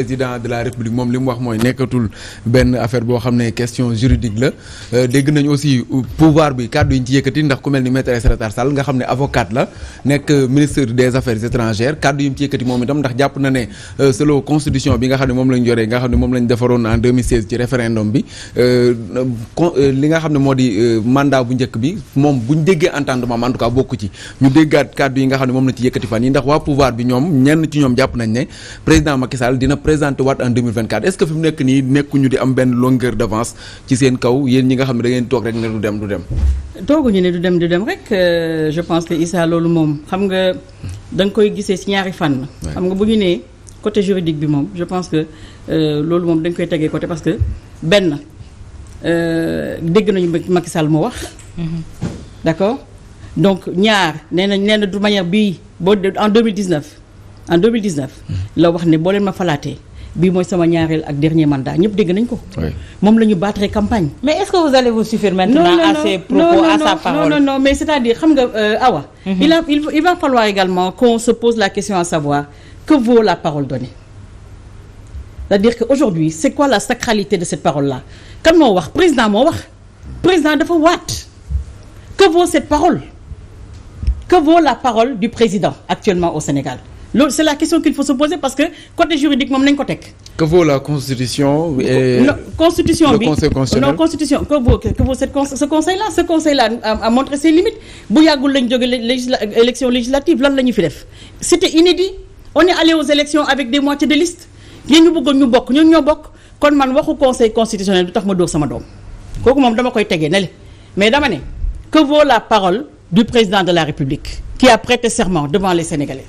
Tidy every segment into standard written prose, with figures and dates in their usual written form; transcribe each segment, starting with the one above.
président de la république moom li mu wax mooy nekkatul benn affaire boo xam ne question juridique la dégg nañu aussi pouvoir bi kàddu yi ñu ci yëkkati ndax ku mel ni maître Aïssata Tall Sall nga xam ne avocate la nekk ministre des affaires étrangères kàddu yi mu ci yëkkati moom itam ndax jàpp na ne selon constitution bi nga xam ne moom lañ joree nga xam ne moom lañ defaroon en 2016 ci référendum bi li nga xam ne moo di mandat bu njëkk bi moom buñ déggee entendement en tout cas bokku ci ñu déggaat kàddu yi nga xam ne moom lañ ci yëkkati fan yi ndax waa pouvoir bi ñoom ñenn ci ñoom jàpp nañ ne président Macky Sall dina présenté waat en 2024 est-ce que fi mu nekk nii nekkuñu di am benn longueur d'avance ci seen kaw yéen ñi nga xam ne da ngeen toog rek ne du dem tooguñu ne du dem rek je pense que Issa loolu moom xam nga da nga koy gisee ci ñaari fànn. xam nga bu ñu nee côté juridique bi moom je pense que loolu moom dañ koy tegee côté parce que benn dégg nañu Macky Sall moo wax. d'accord donc ñaar nee na de manière bii boo en 2019 la wax ne boo leen ma falaatee bii mooy sama ñaareel ak dernier mandat ñëpp dégg nañ ko. moom la ñu battre campagne. mais est-ce que vous allez vous suffire maintenant à ses propos, à sa parole? Non, mais c'est-à-dire xam nga Awa. Il va falloir également qu'on se pose la question à savoir que vaut la parole donnée. C'est-à-dire que aujourd'hui c'est quoi la sacralité de cette parole-là? Kan moo wax président moo wax président dafa waat. Que vaut cette parole? Que vaut la parole du président actuellement au Sénégal? Loolu c'est la question qu'il faut se poser parce que côté juridique moom nañ ko teg. Que vaut la constitution et constitution bi le conseil constitutionnel? Non, constitution que vaut ce conseil-là a montré ses limites. Bu yàggul lañ jóge élection législative lan la ñu fi def. C'était inédit. On est allé aux élections avec des moitiés de liste. Yéen ñu bëggoon ñu bokk ñun ñoo bokk kon man waxu conseil constitutionnel du tax ma dóor sama doom kooku moom dama koy tegee ne le mais dama ne que vaut la parole du président de la République qui a prêté serment devant les Sénégalais.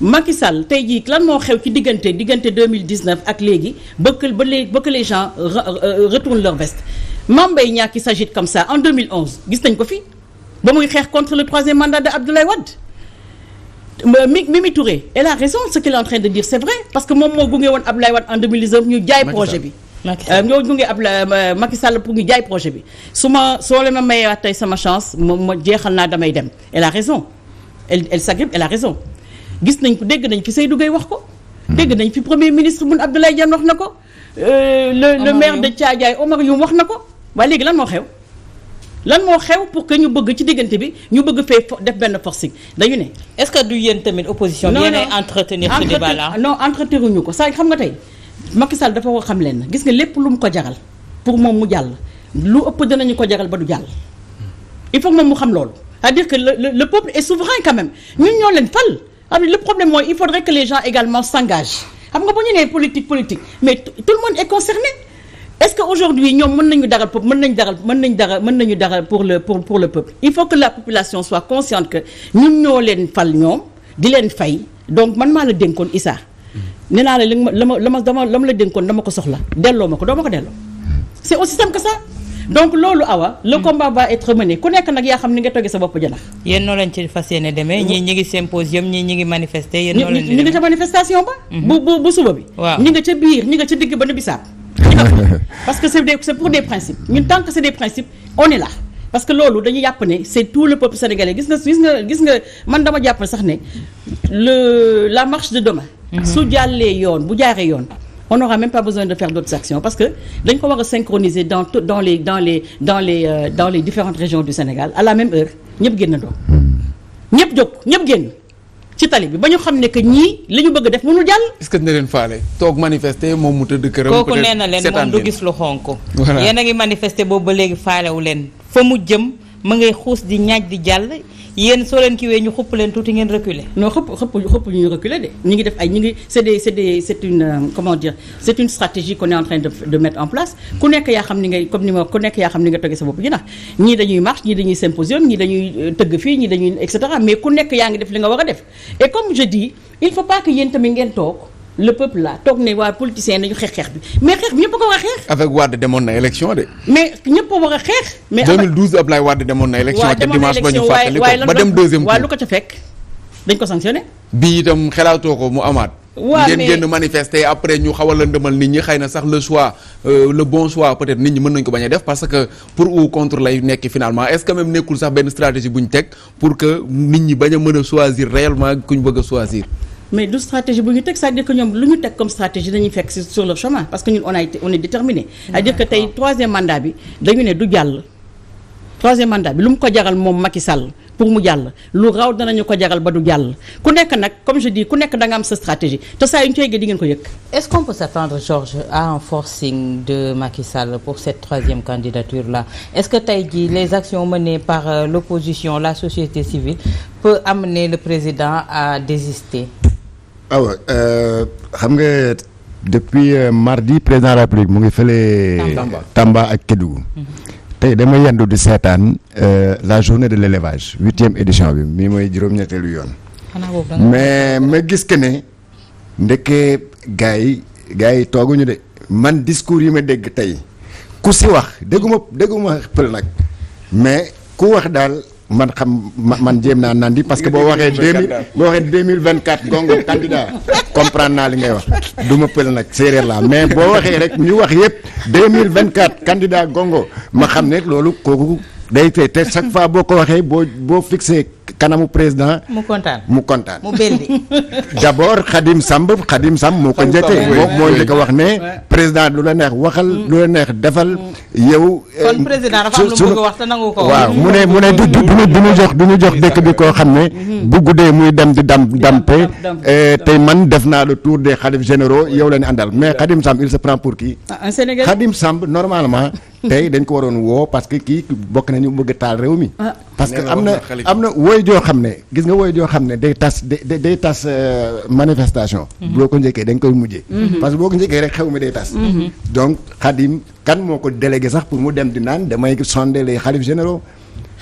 Macky Sall tey jii lan moo xew ci diggante 2019 ak léegi ba que les gens retournent leur veste. Mame Mbaye Niang qui s'agite comme ça en 2011 gis nañ ko fi ba muy xeex contre le troisième mandat de Abdoulaye Wade. Mimi Touré elle a raison ce qu'elle est en train de dire c'est vrai parce que moom moo gunge woon Abdoulaye Wade en 2019 ñu jaay projet bi. ñoo gunge Macky Sall pour ñu jaay projet bi soo leen ma mayewaat tey sama chance ma jeexal naa damay dem elle a raison elle s'agrippe elle a raison. gis nañ ko dégg nañ fi Seydou Gueye wax ko. dégg nañ fi premier ministre Boun Abdallah Dionne wax na ko. le maire de Thiadiaye Oumar Youm wax na ko. waaye léegi lan moo xew. lan moo xew pour que ñu bëgg ci diggante bi ñu bëgg fee def benn forcing dañu ne. est-ce que du yéen tamit opposition bi yéenay entretenir ce débat là. non entretenuñu ko saa xam nga tey Macky Sall dafa ko xam leen gis nga lépp lu mu ko jaral pour moom mu jàll lu ëpp dinañu ko jaral ba du jàll. il faut que moom mu xam loolu c'est-à-dire que le peuple est souverain quand même ñun ñoo leen fal. Le problème mooy il faudrait que les gens également s'engagent xam nga bu ñu nee politique mais tout le monde est concerné est-ce que aujourd'hui ñoom mën nañu daral pour le peuple il faut que la population soit consciente que ñun ñoo leen fal ñoom di leen fay donc man maa la dénkoon Issa nee naa la ma la dénkoon dama ko soxla delloo ma ko doo ma ko delloo c'est aussi simple que ça. donc loolu Awa le combat va être mené ku nekk nag yaa xam ni nga toggee sa bopp janax. yéen noo leen ci fas yéene demee ñii ñi ngi symposium ñii ñi ngi manifester yéen noo leen di demee ñi nga ca manifestation ba. bu suba bi. waaw ñi nga ca biir ñi nga ca digg ba ne bisaab. parce que c'est pour des principes ñun tant que c'est des principes on est là parce que loolu dañu jàpp ne c'est tout le peuple sénégalais gis nga man dama jàpp sax ne la marche de demain. su jàllee yoon bu jaaree yoon. on n'aura même pas besoin de faire d'autres actions parce que dañ ko war a synchroniser dans les différentes régions du Sénégal à la même heure ñëpp génn doo ñëpp jóg ñëpp génn ci tali bi ba ñu xam ne que ñii li ñu bëgg def mënul jàll. est-ce que dina leen faale toog manifester moom mu tëdd këram. kooku nee na leen moom du gis lu xonk. voilà yéen a ngi manifester boobu ba léegi faalewu leen fa mu jëm ma ngay xuus di ñaaj di jàll. yéen soo leen kiiwee ñu xupp leen tuuti ngeen reculer. non xëpp ñu reculer de ñu ngi def ay ñu ngi c'est une comment dire c'est une stratégie qu'on est en train de mettre en place ku nekk yaa xam ni ngay comme ni ma ku nekk yaa xam ni nga toggee sa bopp ji ndax ñii dañuy marche ñii dañuy symposium ñii dañuy tëgg fii ñii dañuy et cetera mais ku nekk yaa ngi def li nga war a def et comme je dis il faut pas que yéen tamit ngeen toog le peuple là toog ne waa politiciens nañu xeex bi mais xeex bi ñëpp a ko war a xeex. avec Wade demoon na élection de. mais ñëpp a war a xeex. mais 2012 Ablaye Wade demoon na élection. te dimanche ba ñu fàttali ko ba dem deuxième tour waaye lu ko ca fekk dañ ko sanctionné. bii itam xelaatoo ko mu amaat. waaw mais ngeen génn manifester après ñu xaw a lëndëmal nit ñi xëy na sax le choix le bon choix peut-être nit ñi mën nañu ko bañ a def parce que pour ou contre lay nekk finalement est-ce que même nekkul sax benn stratégie bu ñu teg pour que nit ñi bañ a mën a choisir réellement ku ñu bëgg a choisir. mais du stratégie bu ñu teg c'est-à-dire que ñoom lu ñu teg comme stratégie dañuy fekk sur le chemin parce que ñun on est déterminé. c'est-à-dire que tey troisième mandat bi dañu ne du jàll. troisième mandat bi lu mu ko jaral moom Macky Sall pour mu jàll lu raw danañu ko jaral ba du jàll ku nekk nag comme je dis ku nekk da nga am sa stratégie te saa yu ñu koy di ngeen ko yëg. Est-ce qu'on peut s'attendre, Georges, à un forcing de Macky Sall pour cette troisième candidature-là? Est-ce que tey jii les actions menées par l'opposition, la société civile peut amener le président à désister? xam nga depuis mardi président de la République mu ngi fële Tamba ak Kédougou. tey dama yendu di seetaan la journée de l'élevage 8e édition bi mii mooy juróom-ñetteelu yoon. mais ma gis que ne ndekkee gars yi tooguñu de man discours yi ma dégg tey ku si wax dégguma pël nag mais ku wax daal man xam man jéem naa nandi parce que boo waxee 2024 gongo candidat comprendre naa li ngay wax du ma pël nag séeréer la mais boo waxee rek ñu wax yëpp 2024 candidat gongo ma xam ne loolu kooku day te chaque fois boo ko waxee boo fixé kanamu président mu kontaan mu belli d'abord Khadim Samb moo ko njëkkee moo njëkk a wax ne président lu la neex waxal lu la neex defal yow kon président dafa am lu mu bëgg a wax te nangu ko waaw mu ne du ñu jox dëkk bi koo xam ne bu guddee muy dem di dampe tey man def naa le tour des khalifes généraux yow la ñu àndal mais Khadim Samb il se prend pour qui Khadim Samb normalement tey dañ ko waroon woo parce que kii bokk nañu bëgg a taal réew mi parce que am na woy joo xam ne gis nga woy joo xam ne day tas manifestation boo ko njëkkee dañ koy mujjee parce que boo ko njëkkee rek xew mi day tas donc Khadim kan moo ko délégué sax pour mu dem di naan damay sonder les khalifes généraux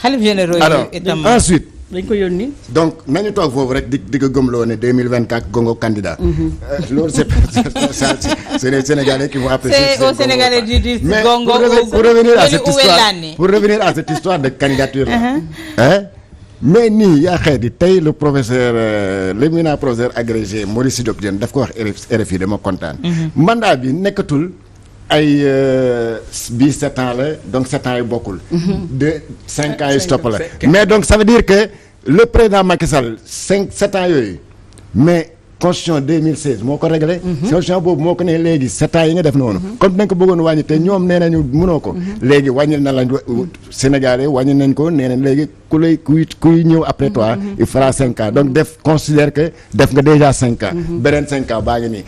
alors ensuite dañ ko yónni donc nañu toog foofu rek di ko gëmloo ne 2024 gongo candidat loolu c'est les Sénégalais qui vont apprécier c'est aux Sénégalais du mais gongo pour revenir à cette histoire de candidature là mais nii yaa xeeti tey le professeur l'éminent professeur agrégé Maurice Diop Diène daf ko wax RFI dama kontaan mandat bi nekkatul ay bii 7 ans la donc 7 ans yi bokkul de 5 ans yi stop la mais donc ça veut dire que le président Macky Sall 7 ans yooyu mais constitution 2016 moo ko réglé constitution boobu moo ko ne léegi 7 ans yi nga def noonu comme dañ ko bëggoon wàññi te ñoom nee nañu mënoo ko léegi wàññil na lañ Sénégalais wàññil nañ ko nee nañ léegi kuy ñëw après toi il fera 5 ans donc considère que def nga déjà 5 ans beneen 5 ans baa ngi nii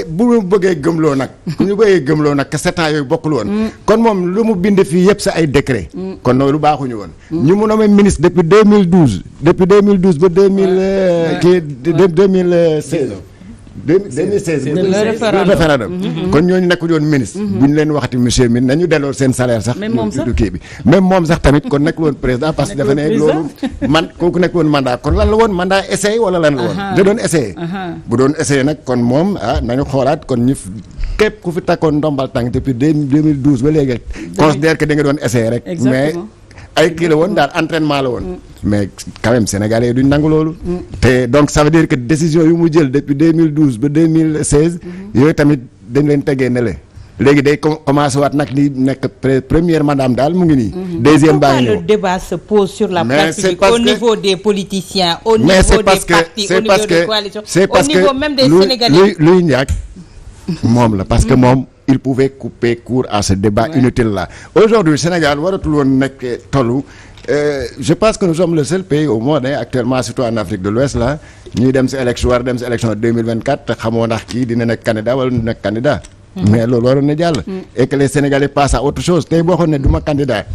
bu bëggee gëmloo nag ku ñu bëggee gëmloo nag que 7 ans yooyu bokkul woon kon moom lu mu bind fii yëpp sa ay décret kon loolu baaxuñu woon ñu mu nommé ministre depuis 2012 ba 2016 le référendum kon ñooñu nekku doon ministre bu ñu leen waxati monsieur mi nañu delloo seen salaire sax du kii bi même moom sax tamit kon nekk woon président parce que dafa ne loolu kooku nekk woon mandat kon lan la woon mandat essayé wala lan la woon da doon essayé bu doon essayé nag kon moom nañu xoolaat kon ñu képp ku fi takkoon ndombal tànk depuis 2012 ba léegi considère que da nga doon essayé rek mais ay kii la woon daal entraînement la woon mais quand même sénégalais yi duñ nangu loolu te donc ça veut dire que décision yu mu jël depuis 2012 ba 2016 yooyu tamit dañ leen tegee ne le léegi day commencé waat nag li nekk première madame daal mu ngi nii deuxième baa ngi ñëw le débat se pose sur la place publique au niveau des politiciens au niveau des partis au niveau des coalitions au niveau même des Sénégalais luy ñàkk moom la parce que moom il pouvait couper court à ce débat inutile là aujourd'hui Sénégal waratul woon nekk tollu je pense que nous sommes le seul pays au monde actuellement surtout en Afrique de l'Ouest là ñuy dem si élection 2024 te xamoo ndax kii dina nekk candidat wala du nekk candidat mais loolu waroon na jàll et que les Sénégalais passent à autre chose tey boo xam ne du ma candidat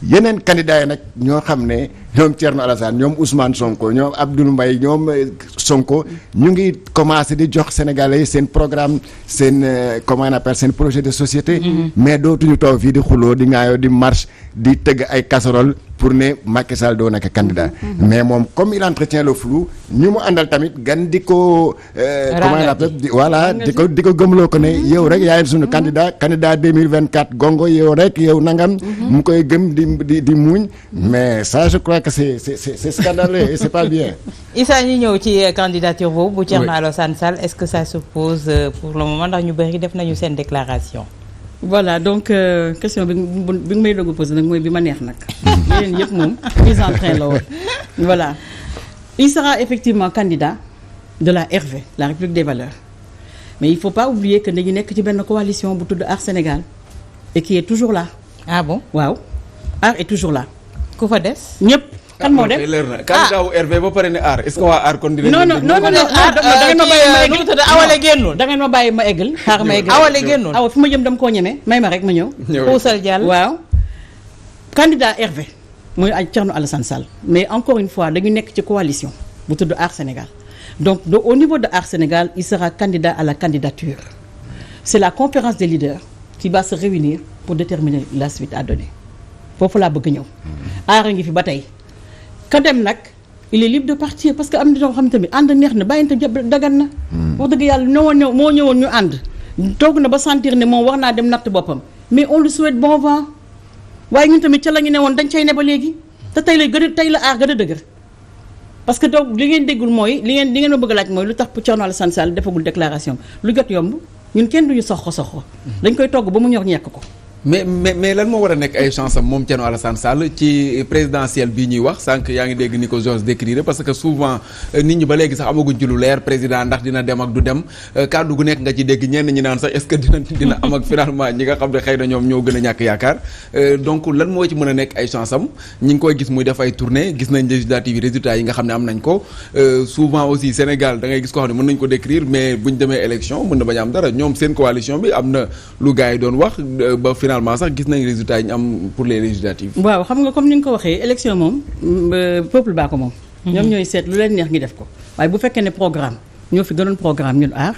yeneen candidats yi nag ñoo xam ne ñoom Thierno Alassane ñoom Ousmane Sonko ñoom Abdoul Mbaye ñoom Sonko ñu ngi commencé di jox Sénégalais seen programme seen comment on appelle seen projet de société mais dootuñu toog fii di xuloo di ŋaayoo di marche di tëgg ay casserole pour ne Macky Sall doo nekk candidat mais moom comme il entretient le flou ñu mu àndal tamit gan di ko comment on appelle voilà di ko gëmloo ko ne yow rek yaay suñu candidat 2024 gongo yow rek yow nangam mu koy gëm di muñ mais ça je crois que c'est scandaleux et c'est pas bien. Issa ñu ñëw ci candidature boobu bu Thierno Alassane Sall est-ce que ça se pose pour le moment ndax ñu bëri def nañu seen déclaration. voilà donc question bi nga may doog a posé nag mooy bi ma neex nag. yéen yëpp moom mise en train la woon. voilà il sera effectivement candidat de la RV la République des valeurs mais il faut pas oublier que dañu nekk ci benn coalition bu tudd Aar Sénégal et qui est toujours là. ah bon waaw Aar est toujours là. ku fa des. ñëpp kan moo dem leer na candidat wu RV ba pare ne Aar est-ce que waa Aar kon dinañ. non da ngeen ma bàyyi ma eggal xaar ma eggal awale génnul awa fi ma jëm dama koo ñeme may ma rek ma ñëw. puusal jàll waaw candidat RV mooy ay Thierno Alassane Sall mais encore une fois dañu nekk ci coalition bu tudd Aar Sénégal donc au niveau de Aar Sénégal il sera candidat à la candidature c'est la conférence des leaders qui va se réunir pour déterminer la suite à donner foofu laa bëgg ñëw Aar a ngi fi ba tey ka dem nag il est libre de partir parce que am na ñoo xam tamit ànd neex na bàyyinte dagan na wax dëgg yàlla moo ñëwoon ñu ànd toog na ba sentir ne moom war naa dem natt boppam mais on lui souhaite bon vent waaye ñun tamit ca la ñu ne woon dañ cay ne ba léegi te tey la Aar gën a dëgër parce que donc li ngeen déggul mooy li ngeen ma bëgg a laaj mooy lu tax Thierno Alassane Sall defagul déclaration lu jot yomb ñun kenn duñu soxo dañ koy togg ba mu ñor ñekk ko mais lan moo war a nekk ay chance am moom Thierno Alassane Sall ci présidentielle bii ñuy wax sànq yaa ngi dégg ni ko Georges décrire parce que souvent nit ñi ba léegi sax amaguñ ci lu leer président ndax dina dem ak du dem kàddu gu nekk nga ci dégg ñenn ñi naan sax est-ce que dina am ak finalement ñi nga xam ne xëy na ñoom ñoo gën a ñàkk yaakaar donc lan moo ci mën a nekk ay chance am ñi ngi koy gis muy def ay tournée gis nañ législative yi résultats yi nga xam ne am nañ ko souvent aussi Sénégal da ngay gis koo xam ne mën nañ ko décrire mais buñ demee élection mën na bañ a am dara ñoom seen coalition bi am na lu gars yi doon wax ba finalement sax gis nañ résultats yi ñu am pour les législatives. waaw xam nga comme ni nga ko waxee élection moom peuple baa ko moom. ñoom ñooy seet lu leen neex ngi def ko waaye bu fekkee ne programme ñoo fi gënoon programme ñun Aar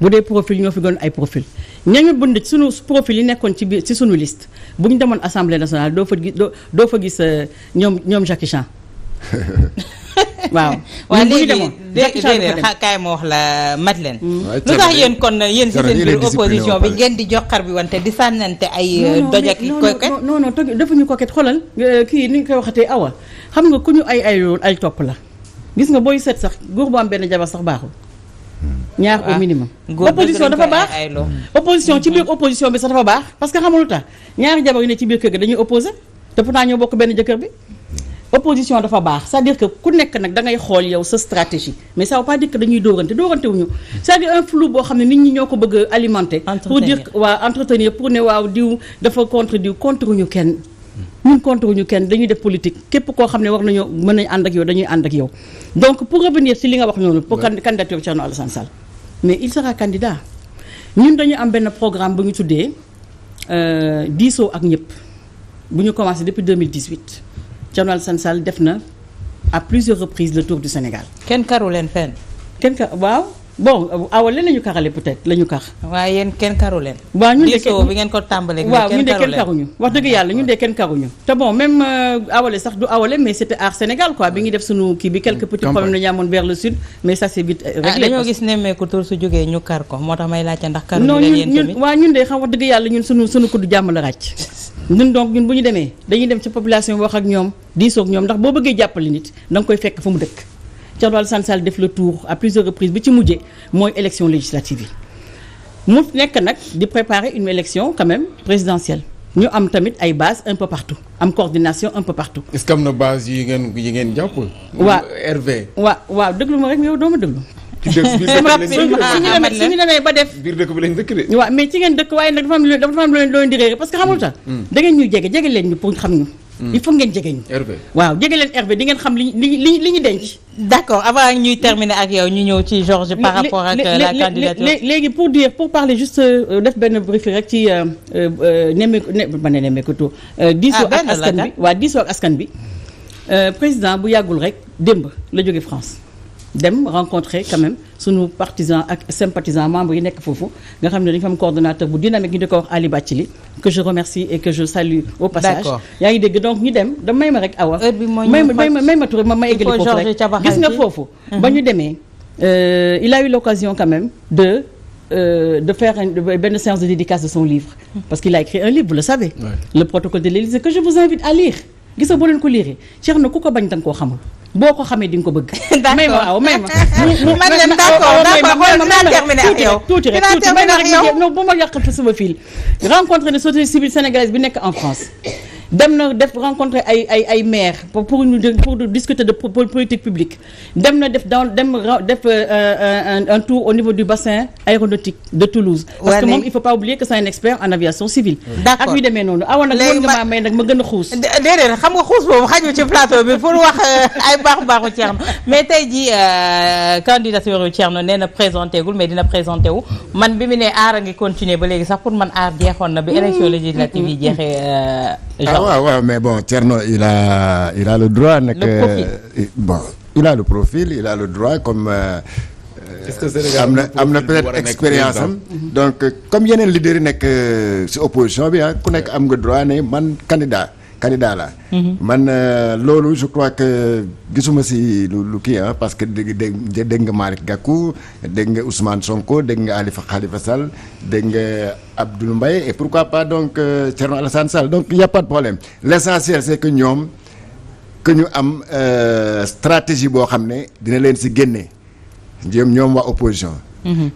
bu dee profil ñoo fi gënoon ay profil ñañu bënd sunu profil yi nekkoon ci biir ci sunu liste bu ñu demoon assemblée nationale doo fa gis ñoom Jackie Chan waaw. waaw léegi kaay ma wax la Madeleine. lu tax yéen kon yéen si seen biir opposition bi ngeen di jox xar bi wante di sànnante ay. doj ak coquette non defuñu coquette xoolal kii ni nga koy waxatee awa xam nga ku ñu ay topp la gis nga booy seet sax góor bu am benn jabar sax baaxul. ñaar au minimum. opposition dafa baax opposition ci biir opposition bi sax dafa baax parce que xamul lu tax ñaari jabar yu ne ci biir kër ga dañuy opposé te pourtant ñoo bokk benn jëkkër bi. opposition dafa baax c'est-à-dire que ku nekk nag da ngay xool yow sa stratégie mais ça veut pas dire que dañuy dóorante wuñu c'est-à-dire un flou boo xam ne nit ñi ñoo ko bëgg a alimenter pour dire waaw entretenir pour ne waaw diw dafa contre ñu kenn ñun contre ñu kenn dañuy def politique képp koo xam ne war nañoo mën nañ ànd ak yow dañuy ànd ak yow donc pour revenir ci li nga wax noonu pour candidature Thierno Alassane Sall mais il sera candidat ñun dañu am benn programme bu ñu tuddee diisoo ak ñëpp bu ñu commencé depuis 2018 Thierno Alassane Sall def na à plusieurs reprises le tour du Sénégal. kenn karu leen fenn. waaw bon awale la ñu karale peut-être la ñu kar. waaye yéen kenn karu leen. waaw ñun de diisoo bi ngeen ko tàmbalee. waaw ñun de kenn karuñu wax dëgg yàlla ñun de kenn karuñu. te bon même awale sax du awale mais c'était Aar Sénégal quoi bi ngi def sunu kii bi quelques petits problèmes la ñu amoon vers le sud mais ça c'est vite réglé. dañoo gis nemmeeku tur su jógee ñu kar ko moo tax may laajte ndax. karu ñu leen yéen tamit waaw ñun de xam wax dëgg yàlla ñun sunu kuddu jàmm la ràcc. ñun donc ñun bu ñu demee dañuy dem ci population wax ak ñoom diisoo ak ñoom ndax boo bëggee jàppale nit da nga koy fekk fa mu dëkk. Thierno Alassane Sall def le tour à plusieurs reprises bi ci mujjee mooy élection législative yi mu nekk nag di préparer une élection quand même présidentielle ñu am tamit ay bases un peu partout am coordination un peu partout. est-ce que am na base yi ngeen jàpp. waaw RV. waaw déglu ma rek yow doo ma déglu. ci dëkk suñu demee ba def biir dëkk bi lañ dëkk de. waaw mais ci ngeen dëkk waaye nag dafa am lu leen di réer parce que xamul tax da ngeen ñuy jege leen ñu pour xam ñu. il faut ngeen jege ñu. RV waaw jege leen RV di ngeen xam li ñu denc. d'accord avant ñuy terminer ak yow ñu ñëw ci Georges par rapport ak la candidature. léegi pour parler juste def benn briefing rek ci nemmeeku tour. diisoo ak askan bi waaw diisoo ak askan bi président bu yàggul rek démb la jóge France. dem rencontrer quand même sunu partisans ak sympathisants membres yi nekk foofu nga xam ne dañu fa am coordonnateur bu dynamique ñu di ko wax Ali Bathily que je remercie et que je salue au passage. yaa ngi dégg donc ñu dem da may ma rek awa may ma tur ma eggali foofu rek gis nga foofu ba ñu demee il a eu l'occasion quand même de faire benn séance de dédicace de son livre parce qu'il a écrit un livre vous le savez le protocole de l'Élysée que je vous invite à lire gis nga boo leen ko liiree Thierno ku ko bañ danga koo xamul boo ko xamee di nga ko bëgg. may ma waaw may ma. tuuti rek non bu ma yàqal fa sama fil rencontré ne société civile sénégalaise bi nekk en France dem na def rencontrer ay maires pour discuter de politique publique dem na def un tour au niveau du bassin aéronautique de Toulouse. parce que moom il faut pas oublier que c'est un expert en aviation civile. d'accord ak yu demee noonu awoon nag mën nga maa may nag ma gën a xuus. déedéet xam nga xuus boobu xajul ci plateau bi pour wax ay baaxu Thierno mais tey jii candidature yu Thierno nee na présenté gul mais dina présenté wu man bi mu ne aar a ngi continuer ba léegi sax pour man aar jeexoon na bi élection législative yi jeexee. waaw mais bon Thierno il a le droit nag. Il a le profil, il a le droit comme. am na peut-être expérience am. donc comme yeneen leaders yi nekk ci opposition bi ku nekk am nga droit ne man candidat la. man loolu je crois que gisuma ci lu kii parce que dégg nga Malick Gakou dégg nga Ousmane Sonko dégg nga Khalifa Sall dégg nga Abdoul Mbaye et pourquoi pas donc Thierno Alassane Sall donc il y a pas de problème l'essentiel c'est que ñoom que ñu am stratégie boo xam ne dina leen ci génne ñoom waa opposition.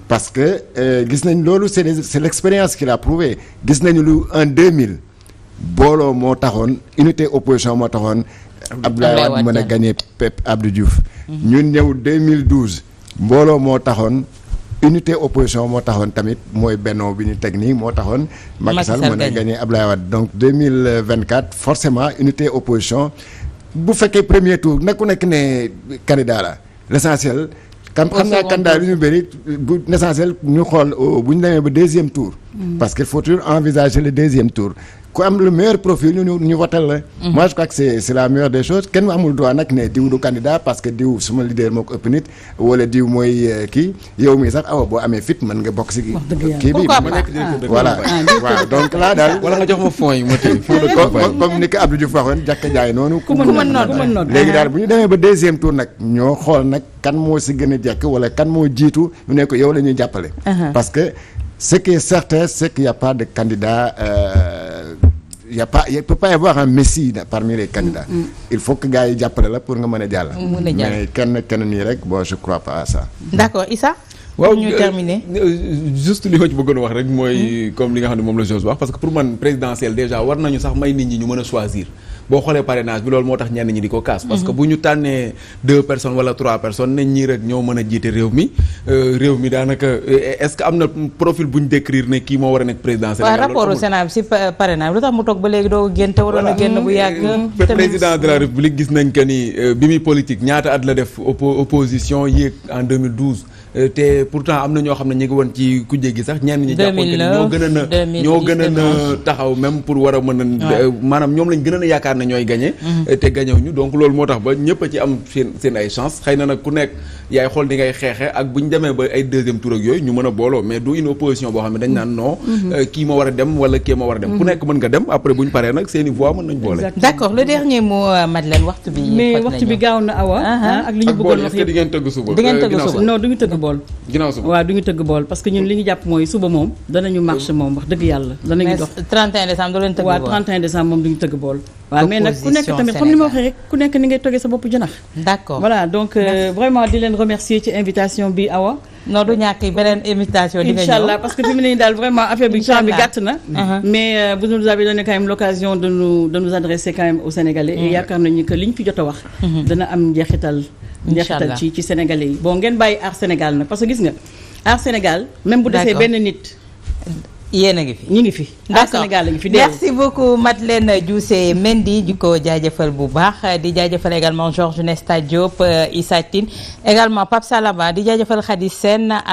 parce que gis nañ loolu c'est l'expérience qui l'a prouvé gis nañu lu en 2000 booloo moo taxoon unité opposition moo taxoon. Abdoulaye Wade mën a gagné Abdou Diouf. ñun ñëw 2012 mbooloo moo taxoon unité opposition moo taxoon tamit mooy Benno bi ñu teg nii moo taxoon. Macky Sall mën a gagné Abdoulaye Wade donc 2024 forcément unité opposition bu fekkee premier tour nekku nekk ne candidat la l'essentiel. xam naa candidat yu ñu bëri bu l'essentiel ñu xool bu ñu demee ba deuxième tour. parce qu'il faut toujours envisager le deuxième tour ku am le meilleur profil ñu votal la. moi je crois que c'est la meilleure des choses kenn amul droit nag ne diw du candidat parce que diw suma leader moo ko ëpp nit wala diw mooy kii yow mii sax boo amee fit mën nga bokk si kii bi. voilà waaw donc là daal. wala nga jox ma fonds yi ma téye fonds de campagne comme ni ko Abdou Diouf waxoon jàkka jaay noonu. ku mën noonu léegi daal bu ñu demee ba deuxième tour nag ñoo xool nag kan moo si gën a jekk wala kan moo jiitu ñu ne ko yow la ñuy jàppale. parce que ce qui est certain c'est qu'il y a pas de candidat. Il peut pas y avoir un messie parmi les candidats. Il faut que gars yi jàppale la pour nga mën a jàll. mais kenn nii rek bon je crois pas à ça. d'accord Issa. waaw ñu terminer. juste li ma ci bëggoon wax rek mooy comme li nga xam ne moom la Jose wax parce que pour man présidentielle déjà war nañu sax may nit ñi ñu mën a choisir boo xoolee parrainage bi loolu moo tax ñenn ñi di ko kaas. parce que bu ñu tànnee 2 personnes wala 3 personnes nañ ñii rek ñoo mën a jiite réew mi daanaka est-ce que am na profil bu ñu décrire ne kii moo war a nekk président Sénégal. waaw rapport au Sénat si parrainage lu tax mu toog ba léegi doo génn te waroon a génn bu yàgg. président de la République gis nañ que ni bi muy politique ñaata at la def opposition yéeg en 2012. te pourtant am na ñoo xam ne ñu ngi woon ci kujje gi sax ñenn ñi jàppoon que ñoo gën a taxaw même pour war a mën a maanaam ñoom lañ gën a yaakaar ne ñooy gagné te gagnéwuñu donc loolu moo tax ba ñëpp a ci am seen ay chance xëy na nag ku nekk yaay xool di ngay xeexe ak bu ñu demee ba ay deuxième tour ak yooyu ñu mën a booloo mais du une opposition boo xam ne dañ naan non kii moo war a dem wala kii moo war a dem ku nekk mën nga dem après bu ñu paree nag seeni voix mën nañ boole. d'accord le dernier mot Madeleine waxtu bi. mais waxtu bi gaaw na Awa. ak li ñu bëggoon wax yëpp di ngeen tëgg suba. di ngeen tëgg suba non du ñu tëgg bool. ginnaaw suba waaw du ñu tëgg bool parce que ñun li ñu jàpp mooy suba moom danañu marché moom wax dëgg yàlla danañu dox. 31 décembre doo leen tëgg bool waaw 31 décembre moom du ñu tëgg bool. waaw mais nag ku nekk tamit comme li ma waxee rek ku nekk ni ngay toggee sa bopp jënax. d'accord voilà donc vraiment di leen remercier ci invitation bi Awa. non du ñàkk beneen invitation di nga ñëw inchallah parce que fi mu ne nii daal vraiment affaire bi temps bi gàtt na. mais vous nous avez donné quand même l'occasion de nous adresser quand même aux Sénégalais. et yaakaar nañu que liñ fi jot a wax. dana am njeexital ci Sénégalais yi. bon ngeen bàyyi Aar Sénégal nag parce que gis nga Aar Sénégal. même bu desee benn nit. yéen a ngi fi ñu ngi fi. Aar Sénégal la ngi fi merci beaucoup Madeleine Diousé Mendy di ko jaajëfal bu baax di jaajëfal également Georges Nesta Diop Issa Tine également Pape Salaba di jaajëfal Khady Sène